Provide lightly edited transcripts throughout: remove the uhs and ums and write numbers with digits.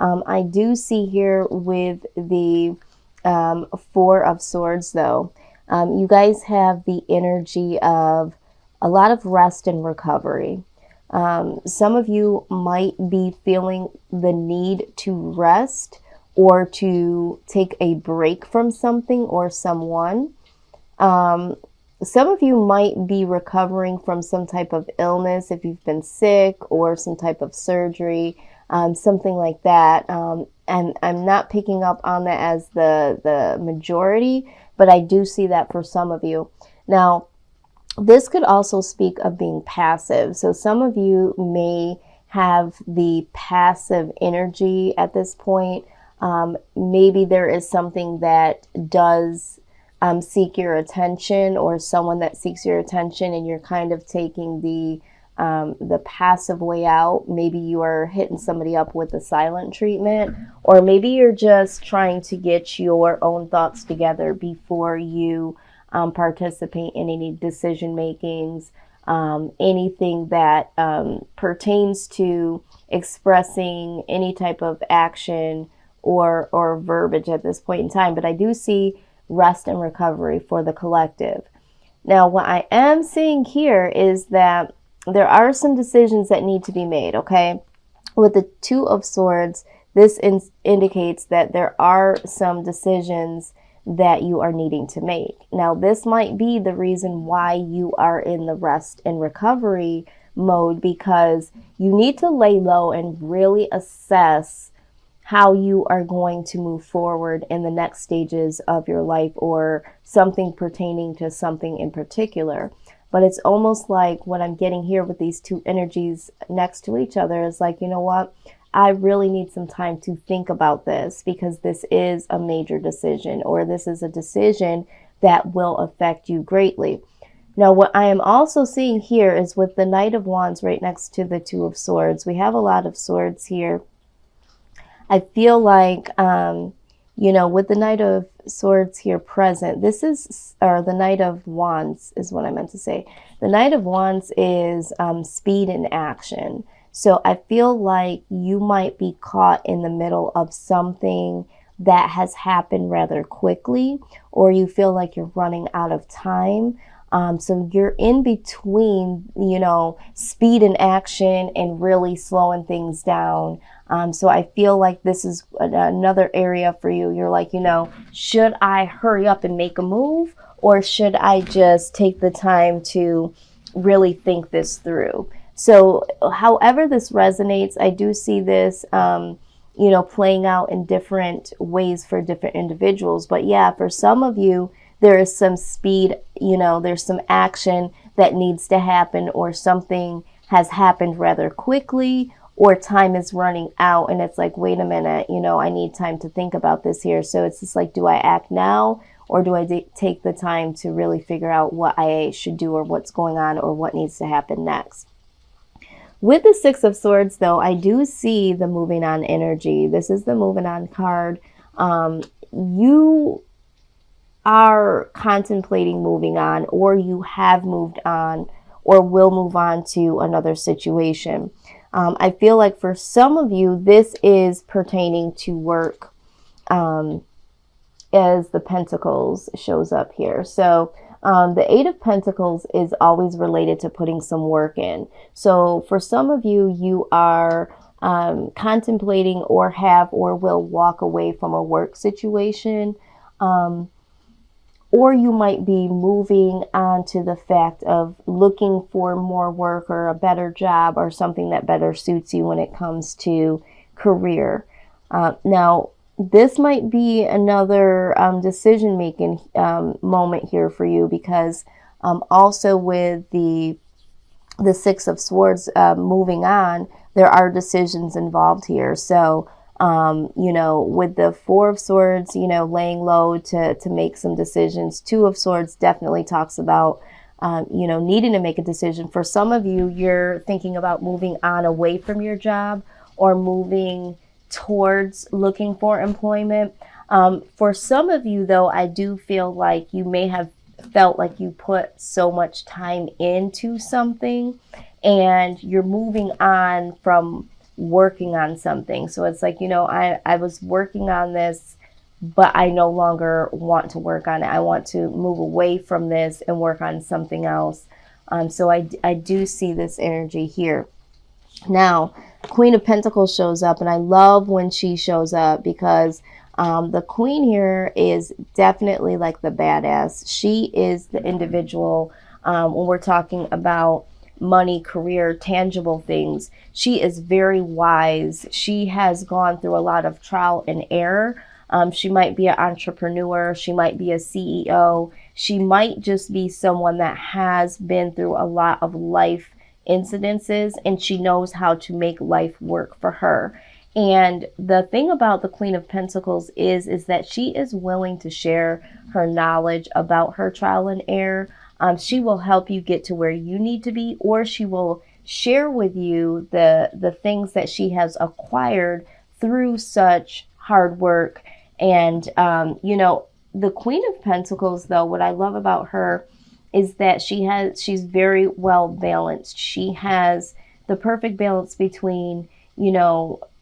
I do see here with the Four of Swords, though, you guys have the energy of a lot of rest and recovery. Some of you might be feeling the need to rest or to take a break from something or someone. Some of you might be recovering from some type of illness if you've been sick, or some type of surgery, something like that. And I'm not picking up on that as the majority, but I do see that for some of you. Now, this could also speak of being passive. So some of you may have the passive energy at this point. Maybe there is something that does seek your attention, or someone that seeks your attention, and you're kind of taking the passive way out. Maybe you are hitting somebody up with the silent treatment, or maybe you're just trying to get your own thoughts together before you participate in any decision makings, anything that pertains to expressing any type of action or verbiage at this point in time. But I do see rest and recovery for the collective. Now, what I am seeing here is that there are some decisions that need to be made, okay? With the Two of Swords, this indicates that there are some decisions that you are needing to make. Now, this might be the reason why you are in the rest and recovery mode, because you need to lay low and really assess how you are going to move forward in the next stages of your life, or something pertaining to something in particular. But it's almost like what I'm getting here with these two energies next to each other is like, you know what? I really need some time to think about this, because this is a major decision, or this is a decision that will affect you greatly. Now, what I am also seeing here is with the Knight of Wands right next to the Two of Swords, we have a lot of swords here. I feel like, with the Knight of Swords here present, the Knight of Wands is what I meant to say. The Knight of Wands is speed and action. So I feel like you might be caught in the middle of something that has happened rather quickly, or you feel like you're running out of time. So you're in between, speed and action and really slowing things down. So I feel like this is another area for you. You're like, should I hurry up and make a move, or should I just take the time to really think this through? So however this resonates, I do see this, playing out in different ways for different individuals. But yeah, for some of you, there is some speed, there's some action that needs to happen, or something has happened rather quickly, or time is running out and it's like, wait a minute, I need time to think about this here. So it's just like, do I act now, or do I take the time to really figure out what I should do, or what's going on, or what needs to happen next? With the Six of Swords, though, I do see the moving on energy. This is the moving on card. You are contemplating moving on, or you have moved on, or will move on to another situation. I feel like for some of you, this is pertaining to work, as the Pentacles shows up here. So the Eight of Pentacles is always related to putting some work in. So for some of you, you are contemplating, or have, or will walk away from a work situation. Or you might be moving on to the fact of looking for more work, or a better job, or something that better suits you when it comes to career. Now, this might be another decision-making moment here for you, because also with the Six of Swords moving on, there are decisions involved here. So with the Four of Swords, laying low to make some decisions. Two of Swords definitely talks about, needing to make a decision. For some of you, you're thinking about moving on away from your job, or moving towards looking for employment. For some of you, though, I do feel like you may have felt like you put so much time into something, and you're moving on from working on something. So it's like, I was working on this, but I no longer want to work on it. I want to move away from this and work on something else. So I do see this energy here. Now, Queen of Pentacles shows up, and I love when she shows up because the Queen here is definitely like the badass. She is the individual when we're talking about money, career, tangible things. She is very wise. She has gone through a lot of trial and error. She might be an entrepreneur. She might be a CEO. She might just be someone that has been through a lot of life incidences, and she knows how to make life work for her. And the thing about the Queen of Pentacles is that she is willing to share her knowledge about her trial and error. She will help you get to where you need to be, or she will share with you the things that she has acquired through such hard work. And, the Queen of Pentacles, though, what I love about her is that she's very well balanced. She has the perfect balance between,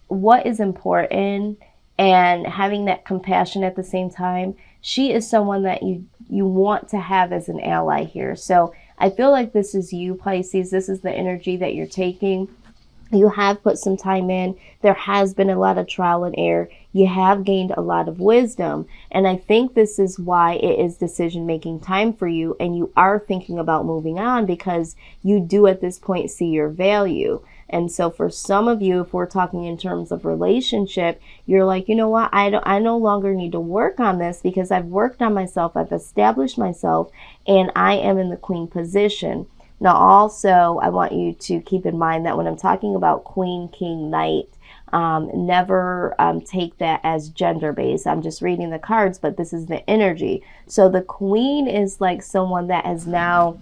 what is important and having that compassion at the same time. She is someone that you want to have as an ally here. So I feel like this is you, Pisces. This is the energy that you're taking. You have put some time in. There has been a lot of trial and error. You have gained a lot of wisdom. And I think this is why it is decision-making time for you. And you are thinking about moving on because you do at this point see your value. And so for some of you, if we're talking in terms of relationship, you're like, you know what? I no longer need to work on this because I've worked on myself. I've established myself and I am in the queen position. Now, also, I want you to keep in mind that when I'm talking about queen, king, knight, never take that as gender-based. I'm just reading the cards, but this is the energy. So the queen is like someone that has now,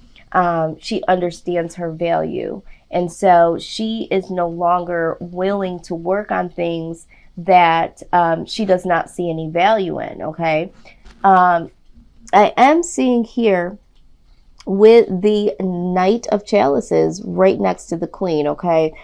she understands her value. And so she is no longer willing to work on things that she does not see any value in, okay? I am seeing here with the Knight of Chalices right next to the Queen, okay?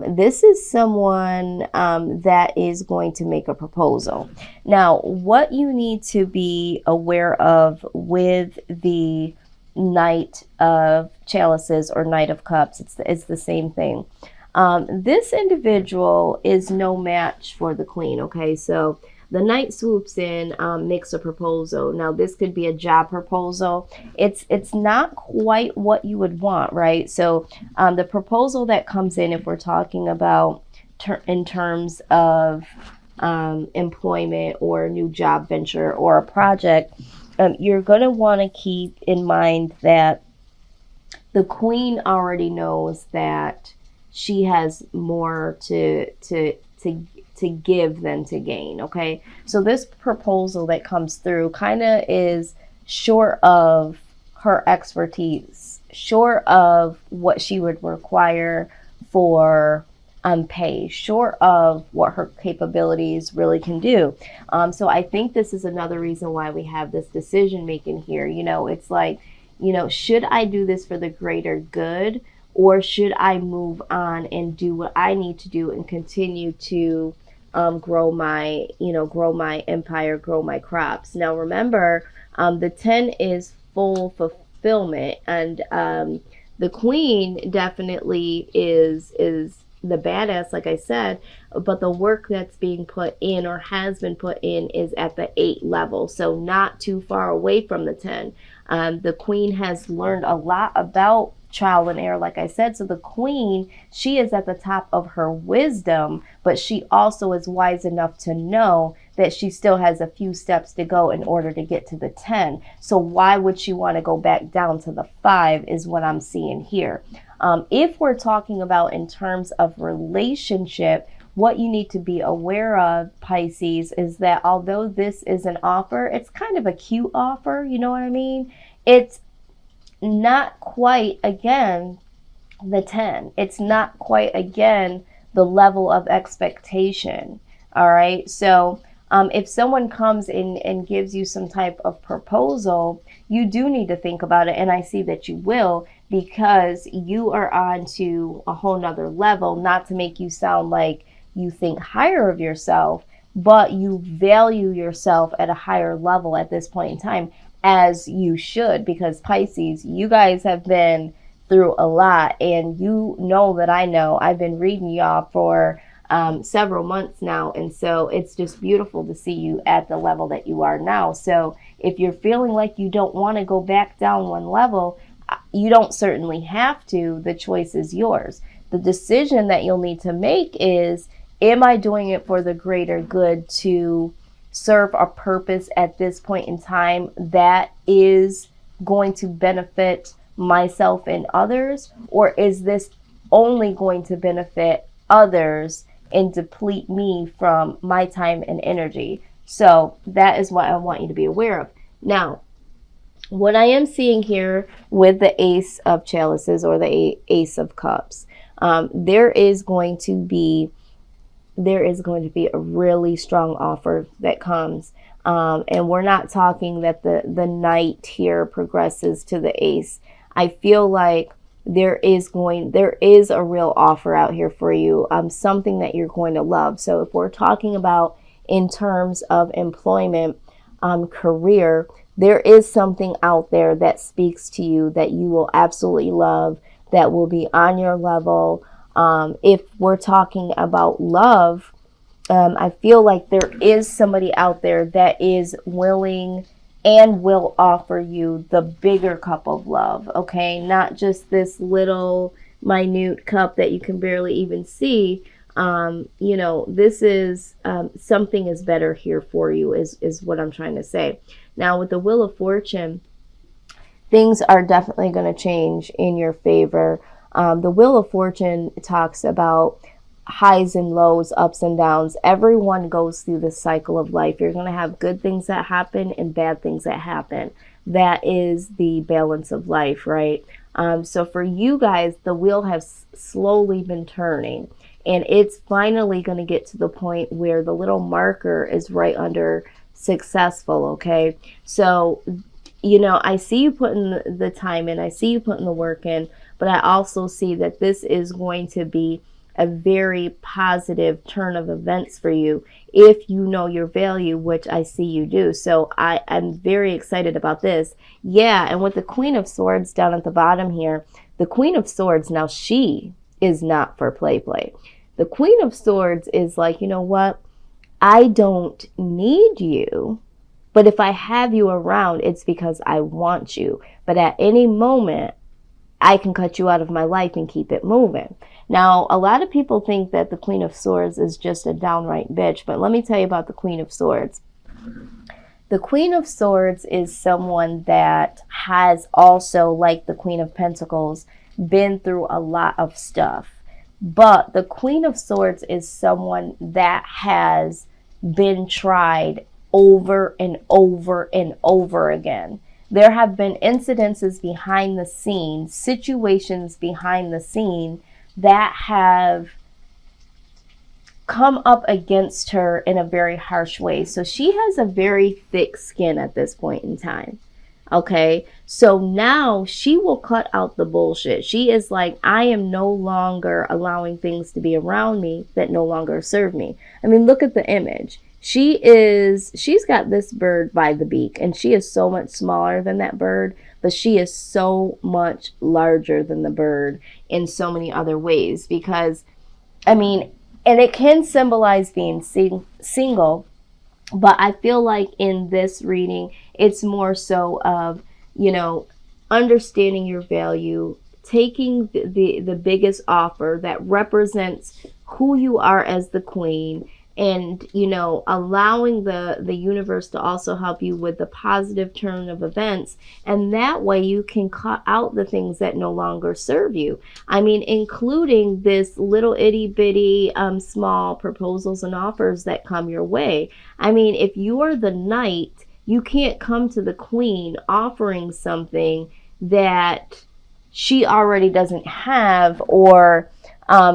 This is someone that is going to make a proposal. Now, what you need to be aware of with the Knight of Chalices or Knight of Cups, it's the same thing. This individual is no match for the Queen, okay? So the Knight swoops in, makes a proposal. Now, this could be a job proposal. It's not quite what you would want, right? So the proposal that comes in, if we're talking about in terms of employment or a new job venture or a project, you're going to want to keep in mind that the Queen already knows that she has more to give than to gain, okay? So this proposal that comes through kind of is short of her expertise, short of what she would require for pay, short of what her capabilities really can do. So I think this is another reason why we have this decision making here. It's like, should I do this for the greater good, or should I move on and do what I need to do and continue to grow my empire, grow my crops? Now, remember, the 10 is full fulfillment, and the Queen definitely is the badass, like I said, but the work that's being put in or has been put in is at the 8 level, so not too far away from the 10. The Queen has learned a lot about trial and error, like I said. So the Queen, she is at the top of her wisdom, but she also is wise enough to know that she still has a few steps to go in order to get to the 10. So why would she want to go back down to the 5 is what I'm seeing here. If we're talking about in terms of relationship, what you need to be aware of, Pisces, is that although this is an offer, it's kind of a cute offer, you know what I mean? It's not quite, again, the 10. It's not quite, again, the level of expectation, all right? So if someone comes in and gives you some type of proposal, you do need to think about it, and I see that you will, because you are on to a whole nother level, not to make you sound like you think higher of yourself, but you value yourself at a higher level at this point in time, as you should, because Pisces, you guys have been through a lot, and you know that I know. I've been reading y'all for several months now, and so it's just beautiful to see you at the level that you are now. So if you're feeling like you don't want to go back down one level, you don't certainly have to. The choice is yours. The decision that you'll need to make is, am I doing it for the greater good to serve a purpose at this point in time that is going to benefit myself and others? Or is this only going to benefit others and deplete me from my time and energy? So that is what I want you to be aware of. Now, what I am seeing here with the Ace of Chalices, or the Ace of Cups, there is going to be a really strong offer that comes. And we're not talking that the Knight here progresses to the Ace. I feel like there is a real offer out here for you, something that you're going to love. So if we're talking about in terms of employment, career, there is something out there that speaks to you that you will absolutely love, that will be on your level. If we're talking about love, I feel like there is somebody out there that is willing and will offer you the bigger cup of love, okay? Not just this little minute cup that you can barely even see. This is something is better here for you, is what I'm trying to say. Now, with the Wheel of Fortune, things are definitely going to change in your favor. The Wheel of Fortune talks about highs and lows, ups and downs. Everyone goes through this cycle of life. You're going to have good things that happen and bad things that happen. That is the balance of life, right? So for you guys, the wheel has slowly been turning, and it's finally going to get to the point where the little marker is right under successful, okay? So, I see you putting the time in, I see you putting the work in, but I also see that this is going to be a very positive turn of events for you if you know your value, which I see you do. So I'm very excited about this. Yeah, and with the Queen of Swords down at the bottom here, the Queen of Swords, now she is not for play. The Queen of Swords is like, you know what? I don't need you, but if I have you around, it's because I want you. But at any moment, I can cut you out of my life and keep it moving. Now, a lot of people think that the Queen of Swords is just a downright bitch, but let me tell you about the Queen of Swords. The Queen of Swords is someone that has also, like the Queen of Pentacles, been through a lot of stuff. But the Queen of Swords is someone that has been tried over and over and over again. There have been incidences behind the scenes, situations behind the scene that have come up against her in a very harsh way. So she has a very thick skin at this point in time. Okay, so now she will cut out the bullshit. She is like, I am no longer allowing things to be around me that no longer serve me. I mean, look at the image. She's got this bird by the beak, and she is so much smaller than that bird, but she is so much larger than the bird in so many other ways. Because, I mean, and it can symbolize being single, but I feel like in this reading, it's more so of, understanding your value, taking the biggest offer that represents who you are as the queen, and, allowing the universe to also help you with the positive turn of events. And that way you can cut out the things that no longer serve you. I mean, including this little itty bitty small proposals and offers that come your way. I mean, if you are the knight, you can't come to the queen offering something that she already doesn't have, or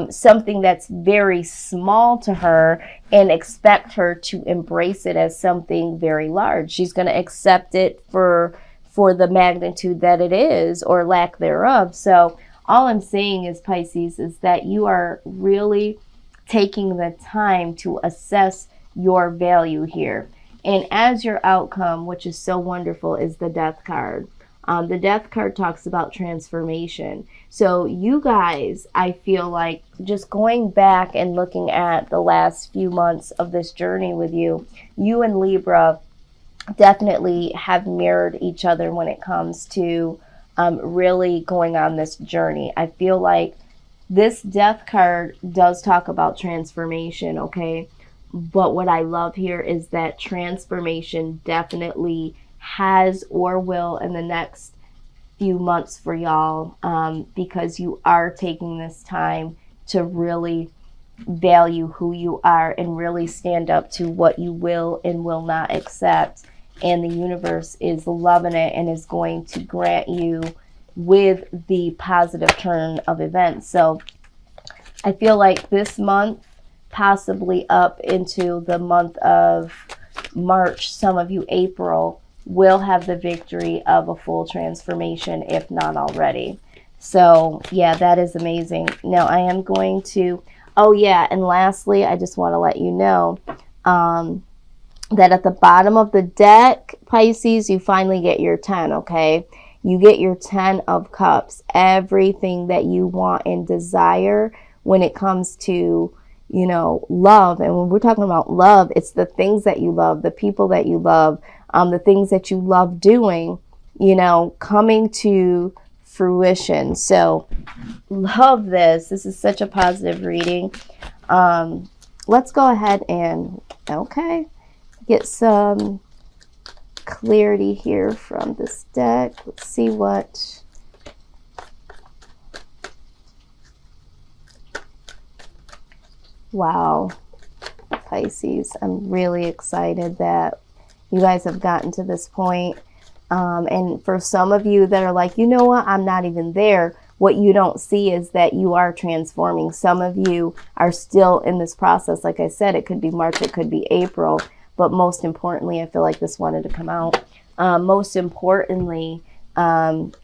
something that's very small to her, and expect her to embrace it as something very large. She's going to accept it for for the magnitude that it is, or lack thereof. So all I'm saying is, Pisces, is that you are really taking the time to assess your value here. And as your outcome, which is so wonderful, is the Death card. The Death card talks about transformation. So you guys, I feel like, just going back and looking at the last few months of this journey with you, you and Libra definitely have mirrored each other when it comes to really going on this journey. I feel like this Death card does talk about transformation, okay? But what I love here is that transformation definitely has or will in the next few months for y'all, because you are taking this time to really value who you are and really stand up to what you will and will not accept. And the universe is loving it and is going to grant you with the positive turn of events. So I feel like this month, possibly up into the month of March, some of you April, will have the victory of a full transformation, if not already. So yeah, that is amazing. Now I am going to, oh yeah, and lastly, I just want to let you know that at the bottom of the deck, Pisces, you finally get your 10, okay? You get your 10 of Cups, everything that you want and desire when it comes to, you know, love. And when we're talking about love, it's the things that you love, the people that you love, the things that you love doing, you know, coming to fruition. So love this. This is such a positive reading. Let's go ahead and, okay, get some clarity here from this deck. Let's see what wow, Pisces, I'm really excited that you guys have gotten to this point. And for some of you that are like, you know what, I'm not even there, what you don't see is that you are transforming. Some of you are still in this process. Like I said, it could be March, it could be April, but most importantly, I feel like this wanted to come out. Most importantly,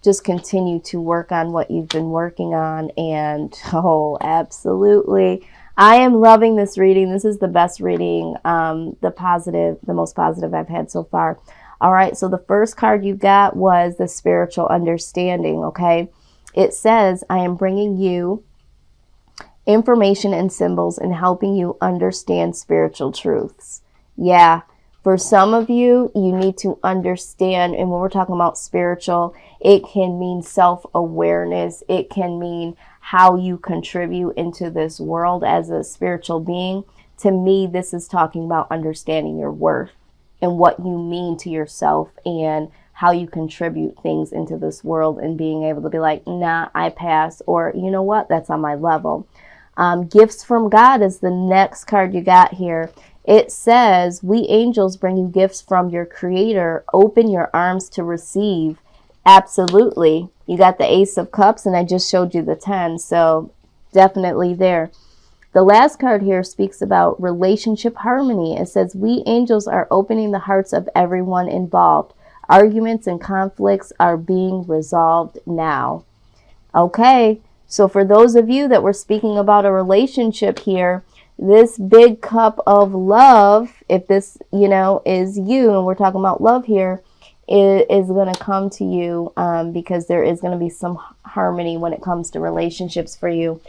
just continue to work on what you've been working on. And oh, absolutely, I am loving this reading. This is the best reading, the most positive I've had so far. All right, so the first card you got was the spiritual understanding, okay? It says, I am bringing you information and symbols and helping you understand spiritual truths. Yeah, for some of you, you need to understand, and when we're talking about spiritual, it can mean self-awareness. It can mean how you contribute into this world as a spiritual being. To me, this is talking about understanding your worth and what you mean to yourself and how you contribute things into this world, and being able to be like, nah, I pass, or you know what, that's on my level. Gifts from God is the next card you got here. It says, we angels bring you gifts from your creator. Open your arms to receive. Absolutely. You got the Ace of Cups, and I just showed you the 10. So definitely there. The last card here speaks about relationship harmony. It says, we angels are opening the hearts of everyone involved. Arguments and conflicts are being resolved now. Okay. So for those of you that were speaking about a relationship here, this big cup of love, if this, you know, is you, and we're talking about love here, is going to come to you, because there is going to be some harmony when it comes to relationships for you.